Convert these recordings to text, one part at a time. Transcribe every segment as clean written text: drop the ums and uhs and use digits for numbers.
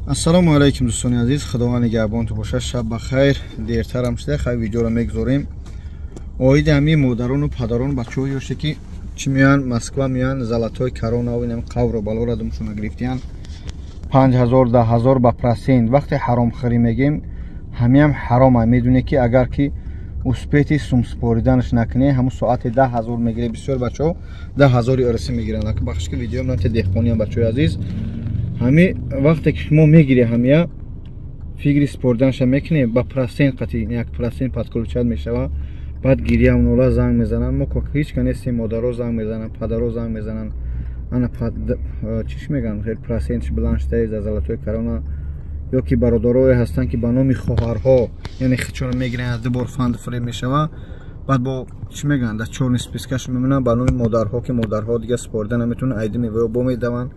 Ассалому алайкум дӯстони азиз, худованд нигаҳбонтон бошад. Шаб бахайр. Дертарам шуда хай видеоро мегузорем. Оиди ҳамин модарону падарон бачаҳо ёште ки чӣ меян Москва меян золотой корона ин қавро балора думшуна гирифтиян 5000 10000 ба процент. Вақте ҳаромхӯрӣ мегем ҳамиам ҳарома. Медуне ки агар ки успети сумспориданаш накуне ҳамун соати 10000 мегире. Бисёр бачаҳо 10000 ирси мегиранд. Бахшки видео ман те деҳқониям бачаҳои азиз. Ҳами вақте ки шумо мегире ҳамия фигри спорданша мекуне ба процент қати 1% подкручат мешава. Баъд гирия унола занг мезананд. Мо ҳеч ка нестем. Модаро занг мезананд, падаро занг мезананд. Ана чиш меган хел процентш бланд шуда за золотой корона ё ки бародарое ҳастанд ки ба номи хоҳарҳо яъне хичора мегиранд ду бор фанд фрем мешава. Баъд бо чӣ меган да чорни спискаш мемонанд ба номи модарҳо ки модарҳо дига спорда наметавонанд айди мевоё бо медаванд.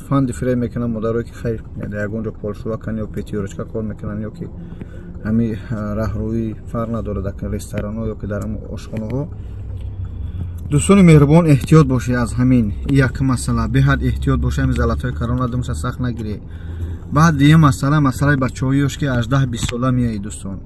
Фанди фрем мекунам модарое ки хайр ягонҷо полшува кан ё пятиёрочка кор мекунанд ё ки ҳами раҳрӯӣ фарқ надорад дар ресторанҳо ё ки дар ошхонаҳо. дӯстони меҳрубон, эҳтиёт бошед аз ҳамин як масъала. беҳад эҳтиёт бошед. ҳамин золотои корона думша сахт нагиред. баъд дигар масъалаи бачаҳои ёш ки 18-20 сола меоед. дӯстон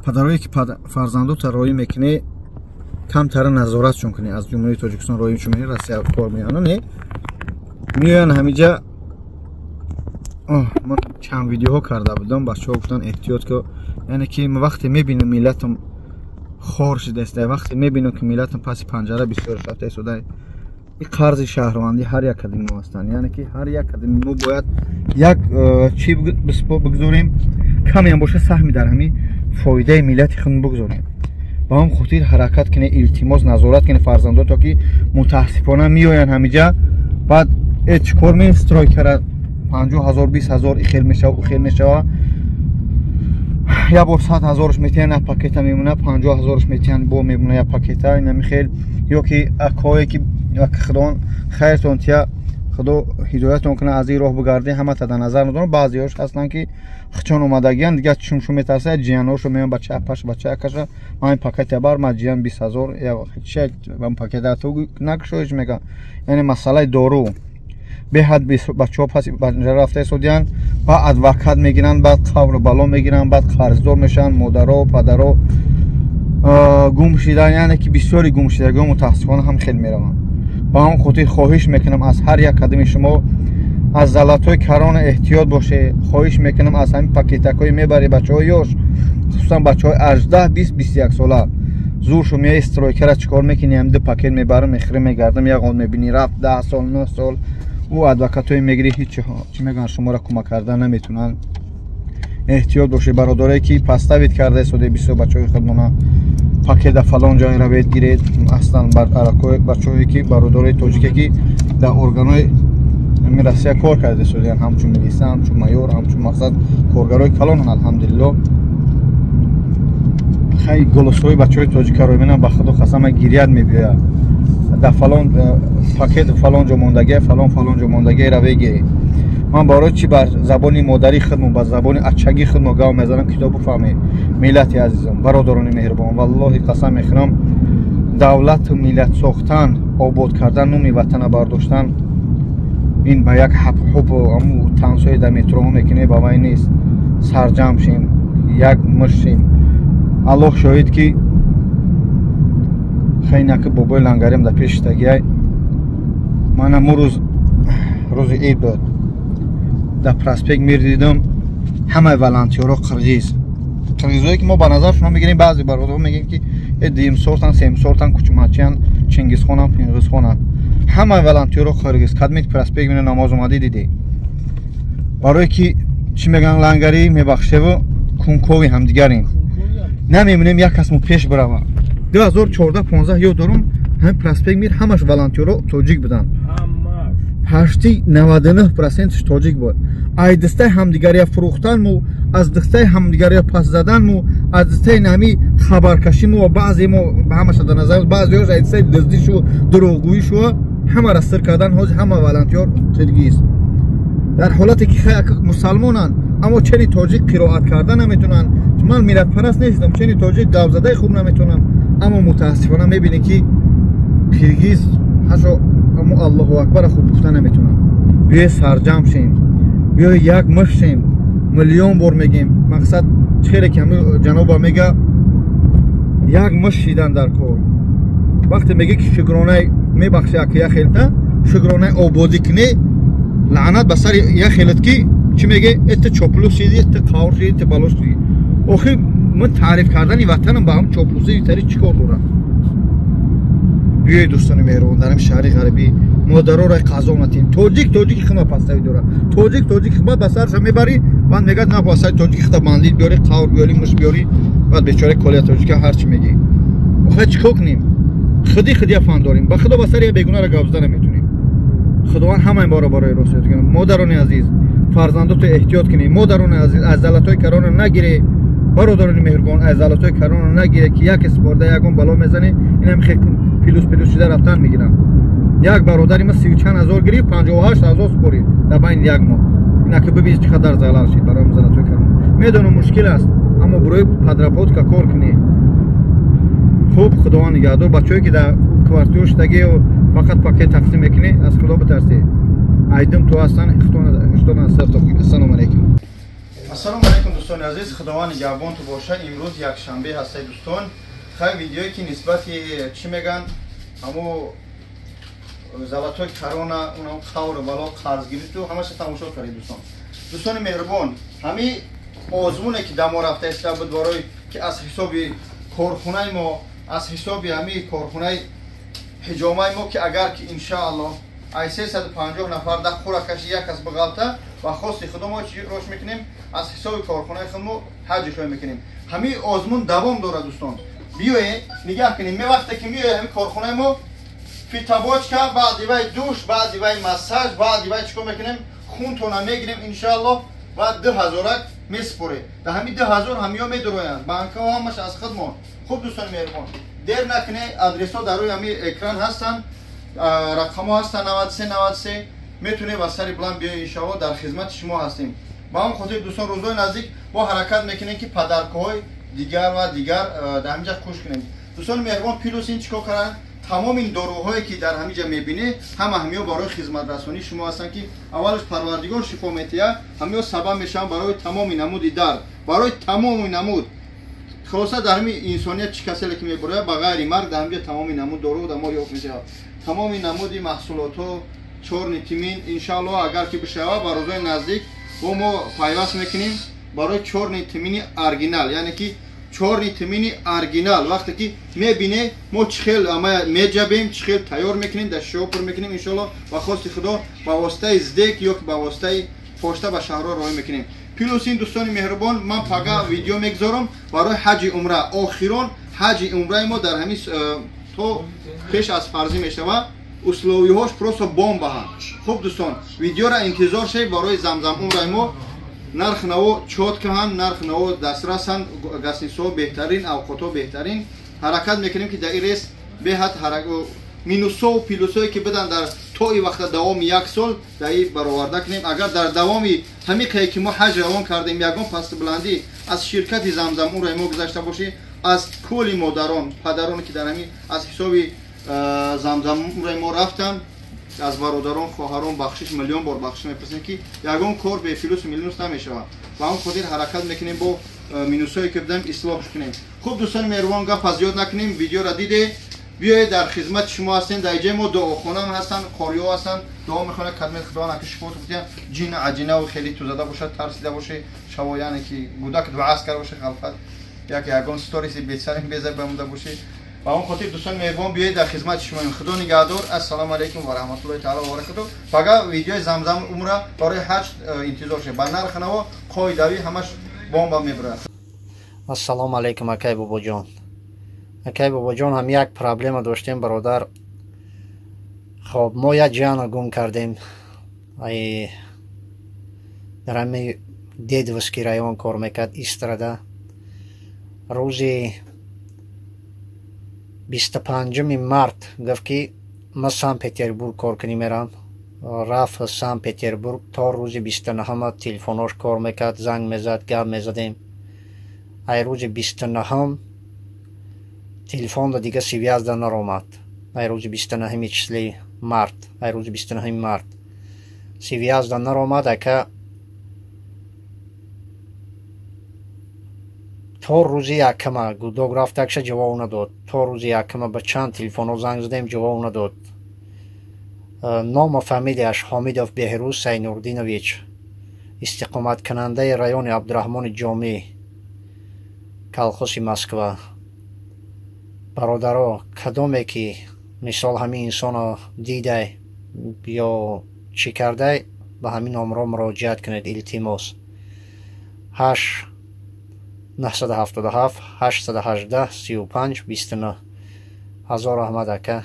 падарое ки фарзандота роӣ мекунед камтара назоратшон кунед. аз ҷумҳурии тоҷикистон роӣ шумои россия кор меёнанд не меоянд ҳамиҷа. ман чанд видеоҳо карда будам. бачаҳо гуфтан эҳтиёт ки яъне ки вақте мебинам миллатам хор шудааст, вақте мебинам ки миллатам паси панҷара бисёр шуда истода. ин қарзи шаҳрвандӣ ҳар як кадими мо ҳастанд. яъне ки ҳар як кадими мо бояд як чӣ бигузорем камеам боша саҳми дар ҳамин фоидаи миллати худ бигузорем. ба ҳам хотир ҳаракат кине, илтимос назорат кине фарзандото ки мутаассифона меоянд ҳамиҷа. баъд чӣ кор меем строй кара 50000 20000 ихел мешава ухел мешава. я бор 100000 метиҳан як пакета мемона, 50000 метиҳан бо мемона як пакета. ина михел ё ки акое ки худованд хайртон тия худо ҳидоятон кунад аз ин роҳ бигардед. ҳамата дар назар надорам. баъзеҳош ҳастанд ки хичон омадагиянд дига чумшу метарсад ҷиянҳошо меён ба чапаш ба чакаша ман пакета бар ма ҷиян 20000 я чӣ вам пакета то накшоиш мега. яъне масъалаи дору беҳад бачаҳо паси панҷара рафта истодиянд. ба адвокат мегиранд, баъд қавру бало мегиранд, баъд қарздор мешаванд. модаро падаро гум шидан, яъне ки бисёри гумшидагиҳо мутаассифона ҳам хел мераванд. ба ҳамон хотир хоҳиш мекунам аз ҳар як кадими шумо аз золотои корона эҳтиёт бошед. хоҳиш мекунам аз ҳамин пакетакҳои мебаред бачаҳои ёш, хусусан бачаҳои 18-20-21 сола. зуршо меяи стройкара чӣ кор мекунӣ? ҳамин ду пакет мебарам мехӯрем мегардам. ягон мебинӣ рафт 10 сол 9 сол ӯ адвокатҳои мегирӣ ҳеч чӣ мегӯянд шуморо кӯмак кардан наметавонанд. эҳтиёт бошед. бародаре ки паставид карда истоде бисёр бачаҳои худмона пакета фалон ҷое равед гиред. аслан баракои бачаҳое ки бародарои тоҷике ки дар органҳои россия кор карда истоданд, ҳамчун милиса, ҳамчун майёр, ҳамчун мақсад коргарои калонанд. алҳамдулилло хай голосҳои бачаҳои тоҷика ро мебинам. ба худо қасам гирияд мебиёяд. дар фалон пакет фалон ҷо мондагӣ фалон ҷо мондагӣ равеги. ман барои чи бар забони модари худмо ба забони ачаги худмо гав мезанам ки то буфаҳмед. миллати азизам, бародарони меҳрубон, валлоҳи қасам мехӯрам давлату миллат сохтан, обод кардан, номи ватана бардоштан ин ба як ҳаб аму тансои дар метроҳо мекунед ба вай нест. сарҷам шем, як мушшем. аллоҳ шоҳид ки хайнаки бобои лангарем дар пеши тагиай ман аму рӯзи ид буд дар проспект мердидам ҳамаи волонтеро қирғизое ки мо ба назар шумо мегирем. баъзе бародаро мегӯем ки дим сортан сем сортан кучумачиян чингизхонам пингизхонам. ҳамаи волонтеро қирғиз кадмити проспект мена намоз омадӣ дидед. барое ки чӣ мегӯянд лангарӣ мебахшеву кункови ҳамдигарем. намемонем як кас мо пеш биравад. 2014-15 ёд дорам ҳамин проспект мир ҳамаш волонтеро тоҷик буданд. 99% тоҷик буд. аз дастаи ҳамдигария фурӯхтанму, аз дастаи ҳамдигария пас заданму, аз дастаи нами хабаркашиму баъзе мо ба ҳамаша дар назар баъзеҳош аз дастаи дуздишу дурӯғгӯишу ҳама растир кардан. ҳозир ҳама волонтер қирғиз дар ҳолате ки мусалмонанд аммо чени тоҷик қироат карда наметавонанд. ман миллатпараст нестам, чени тоҷик гавзадаи хуб наметавонам. аммо мутаассифона мебинӣ ки қирғиз ҳашо аммо аллоҳу акбара хуб гуфта наметавонам. биё сарҷам шем, بیای یک مشیم میلیون بار میگیم مقصد چیره که جناب میگه یک مش شیدن در کار وقتی میگه که شکرانه میبخشه که یک خیلتا شکرانه آبادی کنی لعنت بسر یک خیلت کی چی میگه ات چاپلوس شدی ات قاور شدی ات بلوش شدی آخه من تعریف کردن وطنم با هم چاپلوسی تری چیکار داره بیای دوستان مهربان درم شهر غربی مادرها را قضا نتین توجیک خما پستوی داره توجیک خما بسرش میبری بعد میگه نه واسه توجیک خدا بندید بیاری قاور بیاری مش بیاری بعد بیچاره کلیه توجیک هر چی میگی آخه چیکار کنیم خودی افند داریم با خدا بسر یه بیگونه را گابزده نمیتونیم خداوند همه ما را برای راست کنه مادران عزیز فرزندات احتیاط کنیم مادران عزیز از زلطای کرونا نگیره برادران مهربان از زلطای کرونا نگیره که یک اسپورده یکون بلا میزنه اینم خیلی پیلوس شده رفتن میگیرن یک برادری ما 30 چند هزار گرفت 58,000 سپرید در بین یک ماه اینا که ببینید چقدر ضرر شد برای زلطای کرونا میدونم مشکل است اما برای پدرپوت که کار کنی خوب خداوند نگهدار بچه‌ای که در کوارتیرش دگی و فقط پاکت تقسیم میکنی از خدا بترسی ایدم تو هستن خطون از سر تو السلام علیکم السلام علیکم دوستان عزیز خداوند نگهبان تو باشه امروز یک شنبه هست دوستان خیلی ویدیویی که نسبت چی میگن همو زلطای کرونا اونم قاور بالا قرض گرفت و همش تماشا کردید دوستان مهربان همین آزمونه که دم رفته است بود برای که از حساب کارخونه ما از حساب همین کارخونه حجامه ما که اگر که ان شاء الله ای 350 نفر در خورکش یک از بغلطه و خواست خدا ما چی روش میکنیم از حساب کارخونه خودمون حج شو میکنیم همین آزمون دوام داره دوستان بیایید نگاه کنیم می وقتی که میای همین کارخونه ما فیتاباچ که بعد دیوای دوش بعد دیوای مساج بعد دیوای چیکار میکنیم خون تو نمیگیریم ان شاء الله و 2000 میسپره در همین 2000 همیا میدرویند بانک ها همش از خودمون خوب دوستان مهربان دیر نکنه ادرس ها در روی همین اکران هستن رقم ها هستن 93 میتونه با سری بلند بیای ان شاء الله در خدمت شما هستیم با هم خاطر دوستان روزهای نزدیک با حرکت میکنیم که پدرکای دیگر و دیگر در همینجا کوش کنیم دوستان مهربان پیلوس این چیکار کردن تمام این داروهایی که در همینجا میبینه هم همیا برای خدمت رسانی شما هستن که اولش پروردگار شفا میتیه همیا سبب میشن برای تمام نمود درد برای تمام نمود خلاصه در همین انسانیت چی کسی که میبره با غیر مرگ در همینجا تمام نمود دارو در ما یافت میشه تمام نمودی محصولات و چهار نیتیمین ان شاء الله اگر که بشه با روزهای نزدیک و ما پیوست میکنیم برای 4 نیتیمین اورجینال یعنی که 4 نیتیمین اورجینال وقتی که میبینه ما چخیل اما میجبیم چخیل تیار میکنیم در شوپر میکنیم ان شاء الله با خواست خدا با واسطه زدک یا با واسطه پشت به شهرها راه میکنیم پیلوسین دوستان مهربان من پگا ویدیو میگذارم برای حج عمره آخران حج عمره ما در همین تو پیش از فرضی میشه و اسلوبی هاش پروسا بمب هم خوب دوستان ویدیو را انتظار شید برای زمزم عمره ما نرخ نو چوت که هم نرخ نو دسترس هم گسنیسو بهترین اوقاتو بهترین حرکت میکنیم که در این ریس بهت حرکت مینوسو و پیلوسوی که بدن در توی وقت دوام 1 سال در این برآورده کنیم اگر در دوامی همین که ما حج روان کردیم یگان پست بلندی از شرکت زمزم اون را ما گذاشته باشی از کلی مادران پدران که در همین از حساب زمزم اون را ما رفتن از برادران خواهران بخشش میلیون بار بخشش میپرسن که یگان کار به فلوس میلیون نمیشه و اون خودی حرکت میکنیم با مینوسایی که بدیم اصلاحش کنیم خوب دوستان مهربان گپ زیاد نکنیم ویدیو را دیده بیاید در خدمت شما هستیم در اینجا ما دعاخانه هم هستن قاری‌ها هستن دعا میکنه کلمه خدا نکه شفا تو جین عجینه و خیلی تو زده باشه ترسیده باشه شما یعنی که بودا که دعا کرده باشه خلفت یگان استوریسی بیچارین بیزه بمونده باشه و اون خاطر دوستان مهربان بیاید در خدمت شما خدا نگهدار السلام علیکم و رحمت الله تعالی و برکاته فقط ویدیو زمزم عمره برای حج انتظار شه با نرخ نو قاعدوی همش بمب میبره السلام علیکم اکای بابا جان اکای بابا جان هم یک پرابلم داشتیم برادر خب ما یک جان گم کردیم ای در همه دید وسکی رایوان کار میکرد ایستراده روزی 25 مارت گفت که ما سان پتربورگ کار کنی میرم رفت سان پتربورگ تا روز 29 تلفنش کار میکرد زنگ میزد گپ میزدیم ای روز 29 تلفن دا دیگه سیویاز دا نرآمد ای روز 29 چسلی مارت ای روز 29 مارت سیویاز دا نرآمد که то рӯзи якама гудок рафтакша ҷавоб надод. То рӯзи якама ба чанд телефонҳо занг задем, ҷавоб надод. ному фамилияш Ҳомидов Беҳрӯз Сайнурдинович, истиқоматкунандаи райони Абдураҳмони Ҷомӣ, колхози Москва. бародаро, кадоме ки мисол ҳамин инсонро дидай ё чӣ кардай, ба ҳамин номро муроҷиат кунед. илтимос 8 977 818 35 29. ҳазор раҳмат ака.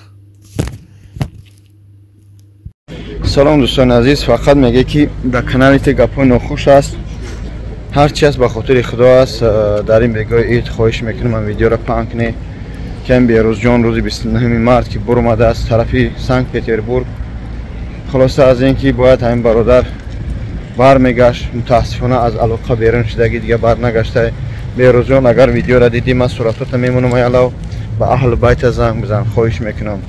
салом дӯстони азиз, фақат меге ки дар канали те гапҳои нохуш аст. ҳар чи аст ба хотири худо аст. дар ин бегоҳи ид хоҳиш мекунам ман видеоро паҳн кунед ки ин Беҳрӯзҷон рӯзи 29 март ки бур омадааст тарафи Санкт Петербург. хулоса аз ин ки бояд ҳамин бародар бармегашт. мутаассифона аз алоқа берун шудагӣ дига барнагашта. Беҳрӯзҷон, агар видеоро дидӣ, ман суратота мемонам аялав ба аҳли байта занг бизан, хоҳиш мекунам.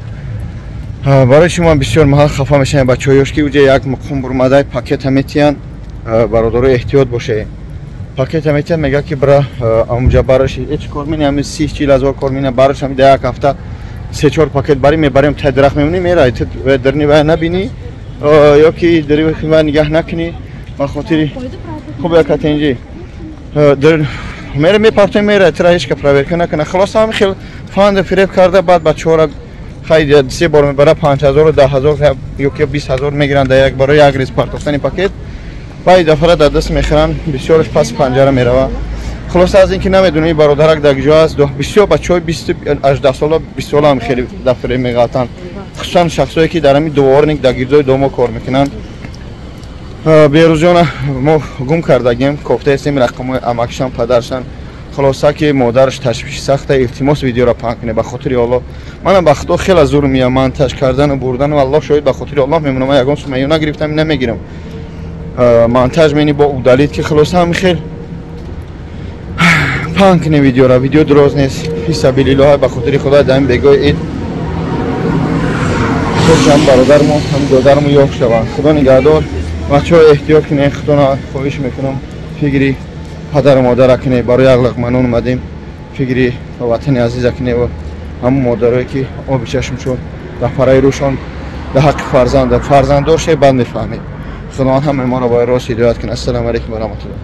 барои шумо бисёр маҳал хафа мешавем бачаҳоёш ки уҷа як муқом бурмадай пакета метиян. бародаро эҳтиёт бошед. пакета метиян мега ки бара амуҷа бараш ҳеҷ кор мени ҳамин 30-40 кор мени бараш ҳамин як ҳафта 3-4 пакет барӣ мебарем тай дарахт мемонӣ мерай дарни вай набинӣ ё ки дари вай нигаҳ накунӣ ба хотири хуб якатенҷи мере мепартои мерай тира ҳеҷ ка проверка накуна. хулоса ҳамин хел фанда фиреб карда баъд бачаҳора хайди 3 бор мебара 5000 10000 ё ки 20000 мегиранд дар як барои як рез партофтани пакет. баъди дафара дар даст мехӯранд, бисёраш паси панҷара мерава. хулоса аз ин ки намедонӣ бародарак дар ҷо аст. бисёр бачаҳои 18 сола 20 сола ҳам хеле дар фиреб меғалтанд, хусусан шахсое ки дар ҳамин дуворник дар гирдои домо кор мекунанд. Беҳрӯзҷона мо гум кардагем, кофтаестем рақамҳои амакшан падаршан. хулоса ки модараш ташвиши сахта. илтимос видеоро паҳн кунед ба хотири Аллоҳ. манам ба худо хеле зур меям монтаж кардану бурдану. Аллоҳ шоҳид, ба хотири Аллоҳ мемонам. ман ягон сумаё нагирифтам, намегирам. монтаж мени бо удалид ки хулоса ҳамин хел паҳн кунед видеоро. видео дуроз нест. фисабилиллоҳ ба хотири худо дар ин бегоҳи ид хушам бародармо ҳам додармо ёфт шаванд. худо нигаҳдор. бачаҳо эҳтиёт кунед. худона хоҳиш мекунам фикри падару модара кунед. барои як лақма нон омадем. фикри ватани азиза кунед ва ҳамон модарое ки оби чашмшон дар параи рӯшон дар ҳаққи фарзанд фарзанддор шед баъд мефаҳмед. худованд ҳамаи моро ба роҳи рост ҳидоят кунад. ассалому алайкум ва раҳматуллоҳ.